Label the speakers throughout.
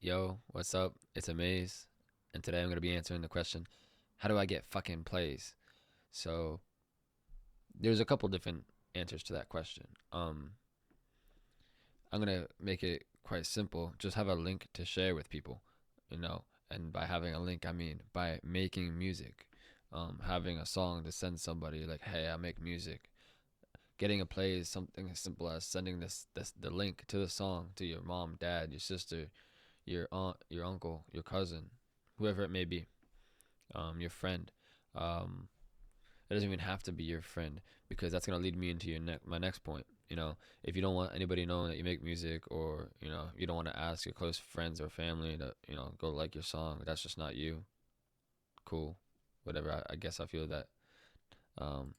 Speaker 1: Yo, what's up? It's Amaze, and today I'm gonna be answering the question, how do I get fucking plays? So there's a couple different answers to that question. I'm gonna make it quite simple. Just have a link to share with people, you know. And by having a link, I mean by making music, having a song to send somebody like, hey, I make music. Getting a play is something as simple as sending this the link to the song to your mom, dad, your sister, your aunt, your uncle, your cousin, whoever it may be, your friend. Um, it doesn't even have to be your friend because that's gonna lead me into my next point. If you don't want anybody knowing that you make music, or you don't want to ask your close friends or family to go like your song, that's just not you. Cool, whatever. I guess I feel that. Um,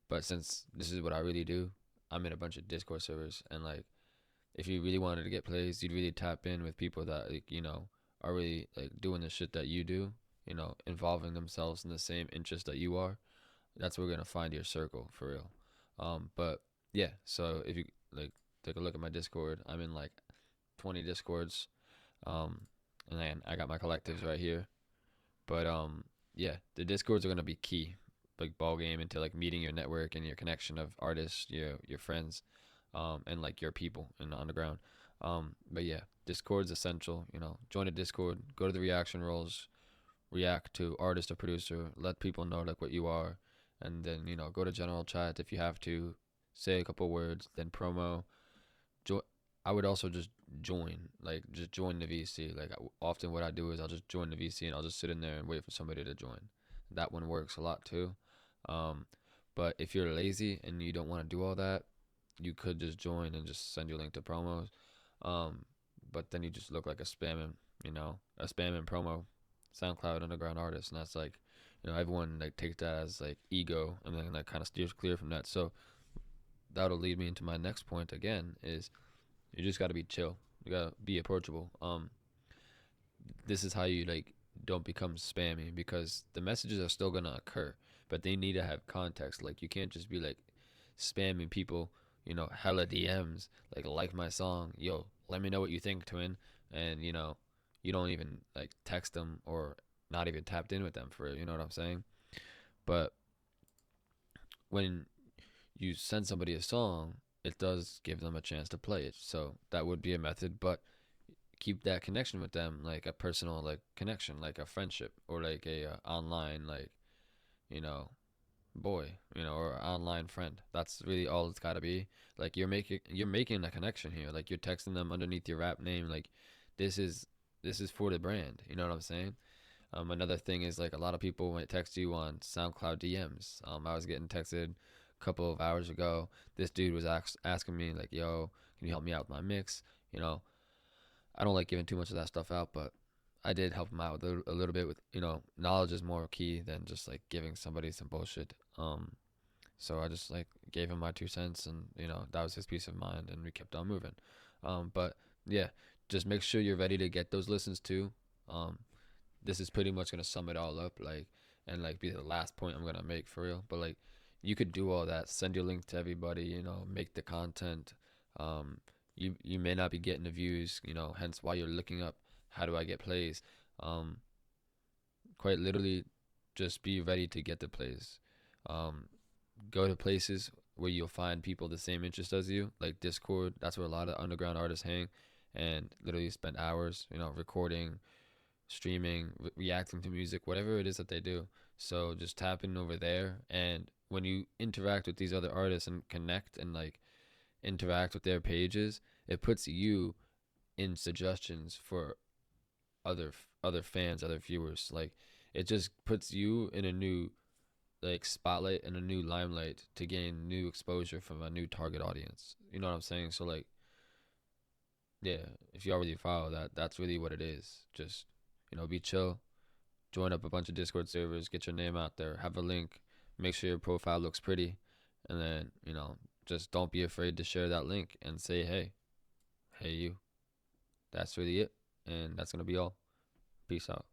Speaker 1: but since this is what I really do, I'm in a bunch of Discord servers, and like if you really wanted to get plays, you'd really tap in with people that are really like doing the shit that you do, involving themselves in the same interest that you are. That's where we're gonna find your circle for real. But yeah, so if you like take a look at my Discord, I'm in like 20 Discords. Um, and then I got my collectives right here. But yeah, the Discords are gonna be key, like ball game into like meeting your network and your connection of artists, your friends, and like your people in the underground. But yeah, Discord's essential. Join a Discord, go to the reaction roles, react to artist or producer, let people know like what you are, and then go to general chat if you have to, say a couple words, then promo. Jo- I would also just join the VC. Like often what I do is I'll just join the VC and I'll just sit in there and wait for somebody to join. That one works a lot too. Um, but if you're lazy and you don't want to do all that, you could just join and just send your link to promos. Um, but then you just look like a spamming promo SoundCloud underground artist, and that's like, everyone like takes that as like ego, and then like kind of steers clear from that. So that'll lead me into my next point again is you just got to be chill. You got to be approachable. This is how you like don't become spammy, because the messages are still gonna occur, but they need to have context. Like you can't just be like spamming people, hella DMs, like my song, yo, let me know what you think, twin, and you don't even like text them or not even tapped in with them for it. You know what I'm saying? But when you send somebody a song, it does give them a chance to play it. So that would be a method, but keep that connection with them, like a personal like connection, like a friendship, or like a online like you know boy, or online friend. That's really all it's got to be. Like you're making a connection here. Like you're texting them underneath your rap name. Like this is this is for the brand. You know what I'm saying? Another thing is like a lot of people might text you on SoundCloud DMs. I was getting texted a couple of hours ago. This dude was asking me like, "Yo, can you help me out with my mix?" You know, I don't like giving too much of that stuff out, but I did help him out with a little bit with, knowledge is more key than just like giving somebody some bullshit. So I just like gave him my 2 cents, and that was his peace of mind, and we kept on moving. But yeah, just make sure you're ready to get those listens too. Um, this is pretty much gonna sum it all up, like, and like be the last point I'm gonna make for real. But like, you could do all that, send your link to everybody, make the content. Um, you may not be getting the views, hence why you're looking up how do I get plays. Um, Quite literally, just be ready to get the plays. Um, Go to places where you'll find people the same interest as you, like Discord. That's where a lot of underground artists hang, and literally spend hours, recording, streaming, reacting to music, whatever it is that they do. So just tap in over there, and when you interact with these other artists and connect and like interact with their pages, it puts you in suggestions for other fans, other viewers. Like it just puts you in a new like spotlight and a new limelight to gain new exposure from a new target audience. You know what I'm saying? So like, yeah, if you already follow that, that's really what it is. Just be chill, join up a bunch of Discord servers, get your name out there, have a link, make sure your profile looks pretty, and then just don't be afraid to share that link and say, hey you. That's really it, and that's gonna be all. Peace out.